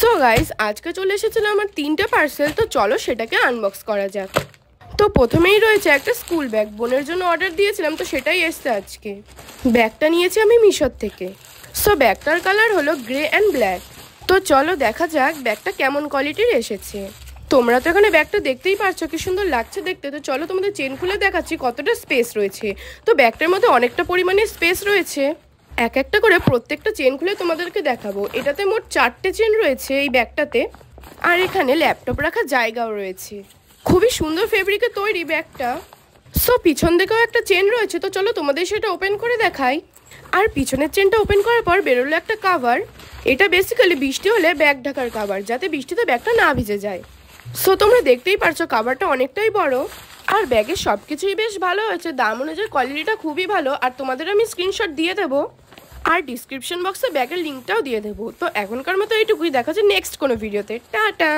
So guys, আজকে চলে এসেছিল আমার 3টে পার্সেল। তো চলো সেটাকে আনবক্স করা যাক। তো প্রথমেই রয়েছে একটা স্কুল ব্যাগ। বোনের জন্য অর্ডার দিয়েছিলাম, তো সেটাই এসছে আজকে। ব্যাগটা নিয়েছি আমি মিশোর থেকে। সো ব্যাগটার কালার হলো গ্রে অ্যান্ড ব্ল্যাক। তো চলো দেখা যাক ব্যাগটা কেমন কোয়ালিটির এসেছে। তোমরা তো এখানে ব্যাগটা দেখতেই পারছো কি সুন্দর লাগছে দেখতে। তো চলো তোমাদের চেন খুলে দেখাচ্ছি কতটা স্পেস রয়েছে। তো ব্যাগটার মধ্যে অনেকটা পরিমাণে স্পেস রয়েছে। এক একটা করে প্রত্যেকটা চেন খুলে তোমাদেরকে দেখাবো। এটাতে মোট 4টে চেন রয়েছে এই ব্যাগটাতে। আর এখানে ল্যাপটপ রাখার জায়গাও রয়েছে। খুবই সুন্দর ফেব্রিকে তৈরি ব্যাগটা। সো পিছন দিকেও একটা চেন রয়েছে। তো চলো তোমাদের সেটা ওপেন করে দেখাই। আর পিছনের চেনটা ওপেন করার পর বেরোলো একটা কাভার। এটা বেসিক্যালি বৃষ্টি হলে ব্যাগ ঢাকার কাভার, যাতে বৃষ্টিতে ব্যাগটা না ভিজে যায়। সো তোমরা দেখতেই পারছো কাভারটা অনেকটাই বড়। আর ব্যাগের সব কিছুই বেশ ভালো হয়েছে। দাম অনুযায়ী কোয়ালিটিটা খুবই ভালো। আর তোমাদের আমি স্ক্রিনশট দিয়ে দেবো। আর ডিসক্রিপশন বক্সে ব্যাগের লিঙ্কটাও দিয়ে দেবো। তো এখনকার মতো এইটুকুই। দেখা যায় নেক্সট কোনো ভিডিওতে। টাটা।